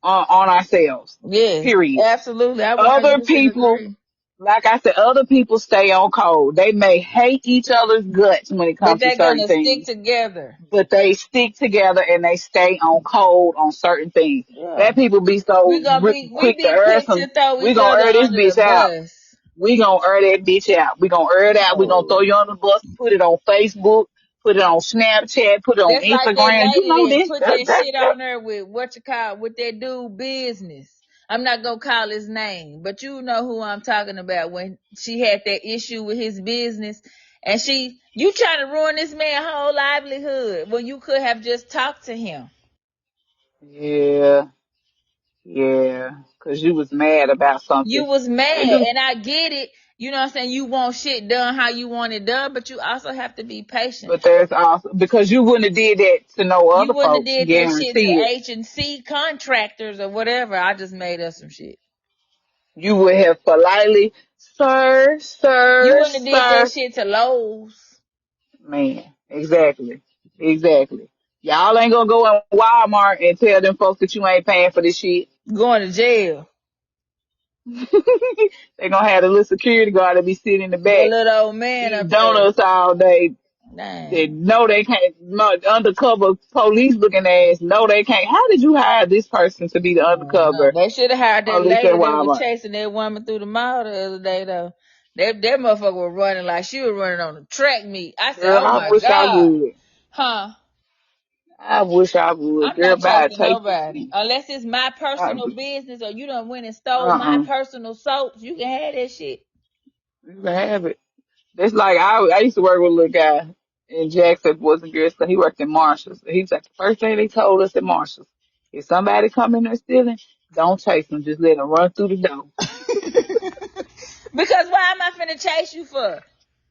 Speaker 2: on ourselves.
Speaker 1: Yes,
Speaker 2: Period.
Speaker 1: absolutely. I
Speaker 2: Other
Speaker 1: 100%
Speaker 2: people,
Speaker 1: agree.
Speaker 2: like I said, other people stay on code. They may hate each other's guts when it
Speaker 1: But
Speaker 2: comes to
Speaker 1: they're
Speaker 2: certain
Speaker 1: gonna stick
Speaker 2: things,
Speaker 1: together.
Speaker 2: but they stick together and they stay on code on certain things.
Speaker 1: Yeah.
Speaker 2: That people be
Speaker 1: We
Speaker 2: so
Speaker 1: gonna be we
Speaker 2: quick to
Speaker 1: be
Speaker 2: air
Speaker 1: quick
Speaker 2: some.
Speaker 1: to throw
Speaker 2: We
Speaker 1: each
Speaker 2: gonna
Speaker 1: other
Speaker 2: air this
Speaker 1: under the
Speaker 2: bitch out.
Speaker 1: bus.
Speaker 2: We gonna air that bitch out. We gonna air it out. We gonna throw
Speaker 1: No.
Speaker 2: you on the bus, put it on Facebook, put it on Snapchat, put it on
Speaker 1: That's like that
Speaker 2: Instagram. You know
Speaker 1: lady that
Speaker 2: this.
Speaker 1: put
Speaker 2: That
Speaker 1: that
Speaker 2: that
Speaker 1: shit
Speaker 2: that.
Speaker 1: on there with what you call with that dude business. I'm not gonna call his name, but you know who I'm talking about when she had that issue with his business and you trying to ruin this man's whole livelihood when you could have just talked to him.
Speaker 2: Yeah, yeah. Cause you was mad about
Speaker 1: You
Speaker 2: something.
Speaker 1: was
Speaker 2: They
Speaker 1: mad
Speaker 2: do.
Speaker 1: and I get it. You know what I'm saying? You want shit done how you want it done, but you also have to be patient.
Speaker 2: But there's also because you wouldn't have did that to no
Speaker 1: You
Speaker 2: other
Speaker 1: wouldn't have
Speaker 2: folks,
Speaker 1: did that shit to
Speaker 2: guarantee it.
Speaker 1: H&C contractors or whatever. I just made up some shit.
Speaker 2: You would have politely, sir,
Speaker 1: You
Speaker 2: sir,
Speaker 1: wouldn't have did that
Speaker 2: sir.
Speaker 1: shit to Lowe's.
Speaker 2: Man, exactly. Exactly. Y'all ain't gonna go in Walmart and tell them folks that you ain't paying for this shit.
Speaker 1: Going to jail.
Speaker 2: They gonna have a little security guard that be sitting in the
Speaker 1: That
Speaker 2: back,
Speaker 1: little old man
Speaker 2: eating
Speaker 1: up there.
Speaker 2: donuts all day. They
Speaker 1: Dang.
Speaker 2: know they can't, no, undercover police looking ass, no they can't. How did you hire this person to be the
Speaker 1: No,
Speaker 2: undercover
Speaker 1: they should have hired that
Speaker 2: police at
Speaker 1: lady that was
Speaker 2: Walmart?
Speaker 1: chasing that woman through the mall the other day though. That motherfucker was running like she was running on a track meet. I said,
Speaker 2: Girl,
Speaker 1: oh
Speaker 2: I
Speaker 1: my
Speaker 2: wish I
Speaker 1: God.
Speaker 2: would.
Speaker 1: Huh?
Speaker 2: I wish I would.
Speaker 1: I'm
Speaker 2: Girl,
Speaker 1: not
Speaker 2: bye,
Speaker 1: chasing
Speaker 2: take this
Speaker 1: nobody.
Speaker 2: shit.
Speaker 1: Unless it's my
Speaker 2: Uh,
Speaker 1: personal business or you done went and stole my
Speaker 2: uh-uh.
Speaker 1: personal soaps, you can have that shit.
Speaker 2: You can have it. It's like I used to work with a little guy in Jackson, Boys and Girls Club. He worked in Marshalls. He's like the first thing they told us at Marshalls. If somebody come in there stealing, don't chase them. Just let them run through the door.
Speaker 1: Because why am I finna chase you for?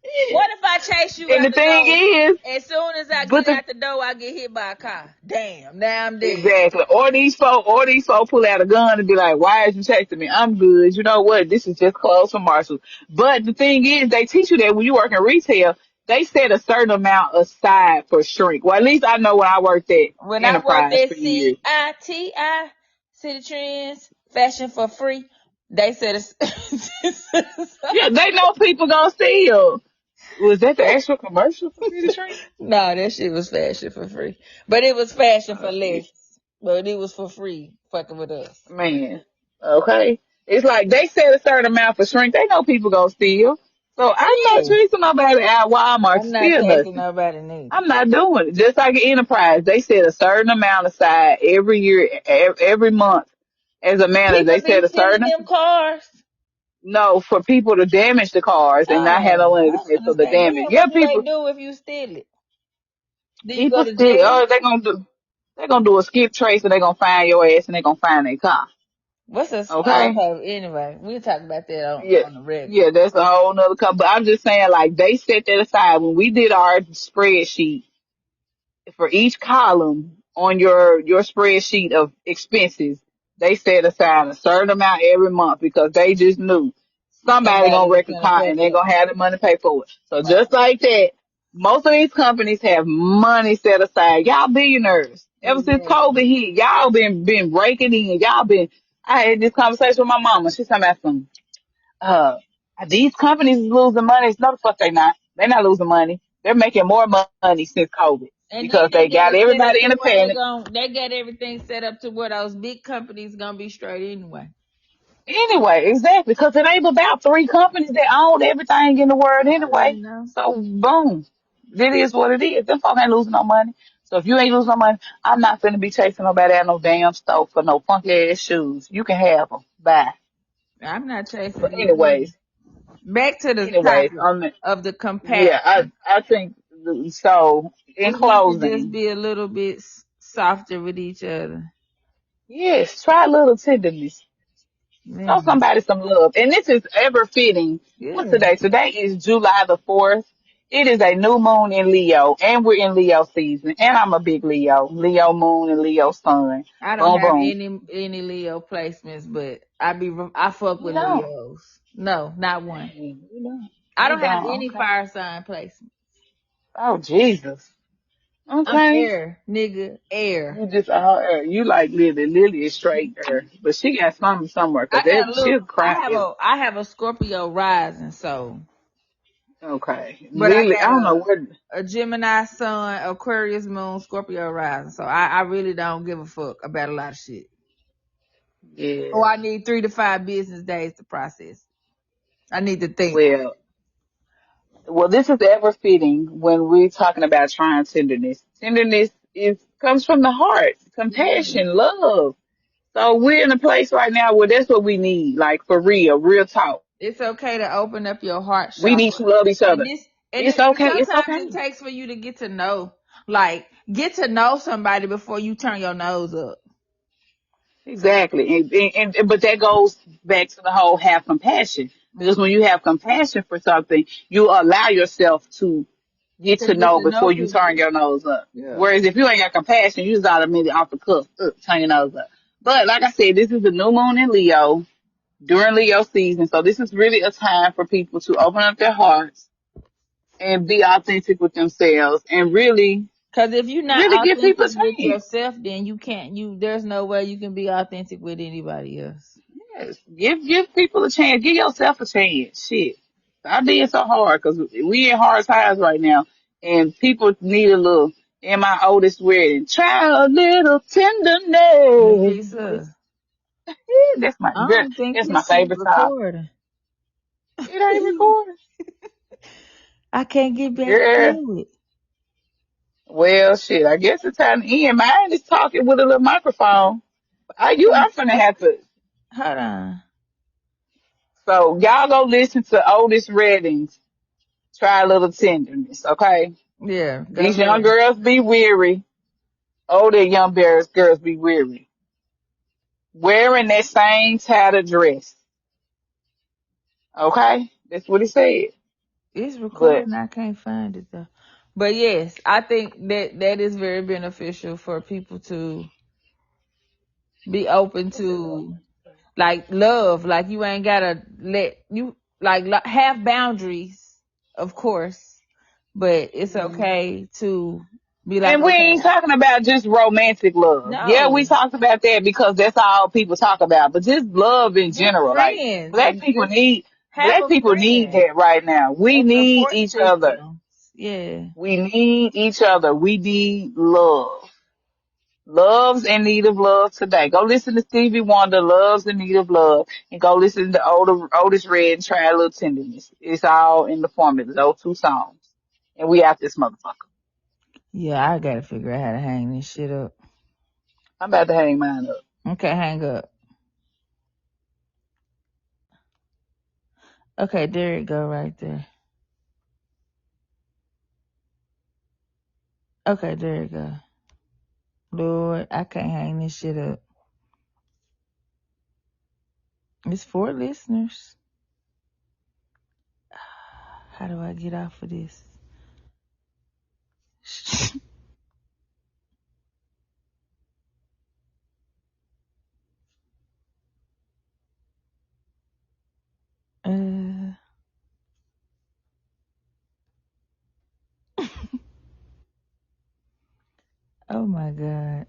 Speaker 2: Yeah.
Speaker 1: What if I chase you
Speaker 2: And
Speaker 1: out
Speaker 2: the
Speaker 1: the
Speaker 2: thing
Speaker 1: door?
Speaker 2: is,
Speaker 1: As soon as I
Speaker 2: but
Speaker 1: get
Speaker 2: the
Speaker 1: out the door, I get hit by a car. Damn, now I'm dead.
Speaker 2: exactly. Or these folk pull out a gun and be like, "Why is you chasing me? I'm good. You know what? This is just clothes from Marshalls." But the thing is, they teach you that when you work in retail, they set a certain amount aside for shrink. Well, at least I know when I worked at
Speaker 1: When I worked
Speaker 2: Enterprise
Speaker 1: at
Speaker 2: for years.
Speaker 1: CITI, City Trends, Fashion for Free, they said it's
Speaker 2: Yeah, they know people gonna steal. Was that the actual commercial for City Trend?
Speaker 1: no, that shit was fashion for free. But it was fashion
Speaker 2: Oh,
Speaker 1: for less.
Speaker 2: shit.
Speaker 1: But it was for free, fucking with us.
Speaker 2: Man. Okay. It's like they set a certain amount for shrink. They know people gonna steal. So I'm not
Speaker 1: Yeah.
Speaker 2: chasing nobody at Walmart to
Speaker 1: I'm not
Speaker 2: steal
Speaker 1: chasing
Speaker 2: nothing.
Speaker 1: nobody neither.
Speaker 2: I'm not doing it. Just like an enterprise, they set a certain amount aside every year, every month. As a manager,
Speaker 1: People
Speaker 2: they
Speaker 1: be
Speaker 2: set a
Speaker 1: stealing
Speaker 2: certain
Speaker 1: them cars.
Speaker 2: no for people to damage the cars and not have no
Speaker 1: Oh,
Speaker 2: money
Speaker 1: I
Speaker 2: to
Speaker 1: was
Speaker 2: pay
Speaker 1: gonna
Speaker 2: for the
Speaker 1: say,
Speaker 2: damage.
Speaker 1: damn,
Speaker 2: Yeah,
Speaker 1: what do they
Speaker 2: people
Speaker 1: do if you steal it? Do you go
Speaker 2: people
Speaker 1: to
Speaker 2: steal.
Speaker 1: jail?
Speaker 2: Oh, they're gonna do a skip trace and they're gonna find your ass and they're gonna find their car.
Speaker 1: What's a
Speaker 2: Okay.
Speaker 1: okay? Anyway, we'll talk about that
Speaker 2: Yeah,
Speaker 1: on the regular.
Speaker 2: yeah, that's a whole nother But I'm just saying, like, they set that aside when we did our spreadsheet for each column on your spreadsheet of expenses. They set aside a certain amount every month because they just knew somebody
Speaker 1: Somebody
Speaker 2: gonna
Speaker 1: was
Speaker 2: wreck a
Speaker 1: gonna
Speaker 2: car
Speaker 1: pay
Speaker 2: and they
Speaker 1: for
Speaker 2: gonna have the money to pay for it. So
Speaker 1: it. Right.
Speaker 2: just like that, most of these companies have money set aside. Y'all billionaires. Ever since
Speaker 1: Exactly.
Speaker 2: COVID hit, y'all been raking in. Y'all been. I had this conversation with my mama. She's talking about some uh, these companies is losing money. No, the fuck they not. They're not losing money. They're making more money since COVID
Speaker 1: And then
Speaker 2: because
Speaker 1: they
Speaker 2: they
Speaker 1: got
Speaker 2: got
Speaker 1: it set up
Speaker 2: everybody
Speaker 1: to
Speaker 2: in a
Speaker 1: where
Speaker 2: panic.
Speaker 1: they got everything set up to where those big companies gonna be straight anyway.
Speaker 2: Anyway, exactly, because it ain't about three companies that own everything in the world
Speaker 1: I already
Speaker 2: anyway.
Speaker 1: know.
Speaker 2: So boom, it is what it is. Them folk ain't losing no money. So if you ain't losing no money, I'm not finna be chasing nobody at no damn store for no funky ass shoes. You can have them. Bye.
Speaker 1: I'm not chasing
Speaker 2: But
Speaker 1: it either.
Speaker 2: anyways,
Speaker 1: Back to the
Speaker 2: anyways,
Speaker 1: topic of the
Speaker 2: yeah,
Speaker 1: compassion.
Speaker 2: I think so. In
Speaker 1: We need to just
Speaker 2: closing.
Speaker 1: be a little bit softer with each other.
Speaker 2: Yes, try a little tenderness. Show
Speaker 1: Yeah.
Speaker 2: somebody some love. And this is ever fitting. What's
Speaker 1: Yeah.
Speaker 2: today? Today is July the 4th. It is a new moon in Leo, and we're in Leo season. And I'm a big Leo. Leo moon and Leo sun.
Speaker 1: I don't
Speaker 2: Boom,
Speaker 1: have
Speaker 2: boom.
Speaker 1: any Leo placements, but I fuck
Speaker 2: You
Speaker 1: with
Speaker 2: don't.
Speaker 1: Leos. No, not one.
Speaker 2: Dang, you don't.
Speaker 1: I
Speaker 2: You
Speaker 1: don't have
Speaker 2: don't.
Speaker 1: any
Speaker 2: Okay.
Speaker 1: fire sign placements.
Speaker 2: Oh, Jesus.
Speaker 1: I'm
Speaker 2: Okay.
Speaker 1: air, nigga, air.
Speaker 2: You just all you like Lily. Lily is straight her, but she got something somewhere
Speaker 1: I
Speaker 2: because
Speaker 1: got a
Speaker 2: she'll
Speaker 1: little.
Speaker 2: cry.
Speaker 1: I have a Scorpio rising, so.
Speaker 2: Okay,
Speaker 1: But I
Speaker 2: Lily. I
Speaker 1: got
Speaker 2: don't know what.
Speaker 1: a Gemini sun, Aquarius moon, Scorpio rising. So I really don't give a fuck about a lot of shit. Oh,
Speaker 2: Yeah.
Speaker 1: I need 3 to 5 business days to process. I need to think.
Speaker 2: Well, this is ever fitting when we're talking about trying tenderness. Tenderness is comes from the heart,
Speaker 1: Yeah.
Speaker 2: compassion, love. So we're in a place right now where that's what we need, like for real talk.
Speaker 1: It's okay to open up your heart
Speaker 2: We need
Speaker 1: chakra.
Speaker 2: to love each
Speaker 1: And
Speaker 2: other.
Speaker 1: this
Speaker 2: It's okay. It's
Speaker 1: sometimes it
Speaker 2: okay.
Speaker 1: takes for you to get to know somebody before you turn your nose up.
Speaker 2: Exactly. And but that goes back to the whole have compassion. Because when you have compassion for something, you allow yourself to get
Speaker 1: To
Speaker 2: to
Speaker 1: get
Speaker 2: know
Speaker 1: to know
Speaker 2: before you turn
Speaker 1: people.
Speaker 2: your nose up.
Speaker 1: Yeah.
Speaker 2: Whereas if you ain't got compassion, you just automatically off the cuff, turn your nose up. But like I said, this is the new moon in Leo during Leo season. So this is really a time for people to open up their hearts and be authentic with themselves and really,
Speaker 1: Cause if you're not
Speaker 2: really give people a
Speaker 1: authentic with
Speaker 2: chance.
Speaker 1: yourself, then there's no way you can be authentic with anybody else.
Speaker 2: Yes, give people a chance. Give yourself a chance. Shit, I being so hard because we in hard times right now, and people need a little. In my oldest wedding, try a little tenderness.
Speaker 1: Lisa,
Speaker 2: Yeah, that's my
Speaker 1: I
Speaker 2: good.
Speaker 1: don't think
Speaker 2: That's my
Speaker 1: this shit
Speaker 2: favorite song.
Speaker 1: recording.
Speaker 2: It ain't recording,
Speaker 1: I can't get back
Speaker 2: girl.
Speaker 1: to it.
Speaker 2: Well, shit. I guess it's time to end. Mine is talking with a little microphone. I'm gonna have to.
Speaker 1: Hold on.
Speaker 2: So y'all go listen to Otis Redding's "Try a Little Tenderness," okay?
Speaker 1: Yeah, go
Speaker 2: These young
Speaker 1: ahead.
Speaker 2: girls be weary. Oh, the young girls be weary. Wearing that same tattered dress. Okay? That's what he said.
Speaker 1: It's
Speaker 2: But
Speaker 1: recording. I can't find it though. But yes, I think that is very beneficial for people to be open to like love. Like you ain't gotta let you have boundaries, of course, but it's okay to be like,
Speaker 2: and we
Speaker 1: okay,
Speaker 2: ain't talking about just romantic love. Yeah, we
Speaker 1: no,
Speaker 2: talked about that because that's all people talk about. But just love in
Speaker 1: just
Speaker 2: general. Like
Speaker 1: friends.
Speaker 2: black people
Speaker 1: Just
Speaker 2: need
Speaker 1: have a friend,
Speaker 2: that right now. We
Speaker 1: a
Speaker 2: need
Speaker 1: support
Speaker 2: each other.
Speaker 1: system. Yeah.
Speaker 2: We need each other. We need love. Love's in need of love today. Go listen to Stevie Wonder, Love's in need of love, and go listen to Otis Red and Try a Little Tenderness. It's all in the formula, those two songs. And we out this motherfucker.
Speaker 1: Yeah, I gotta figure out how to hang this shit up.
Speaker 2: I'm about to hang mine up.
Speaker 1: Okay, hang up. Okay, there it go right there. Okay, there it go. Lord, I can't hang this shit up. It's for listeners. How do I get off of this? uh, oh my God.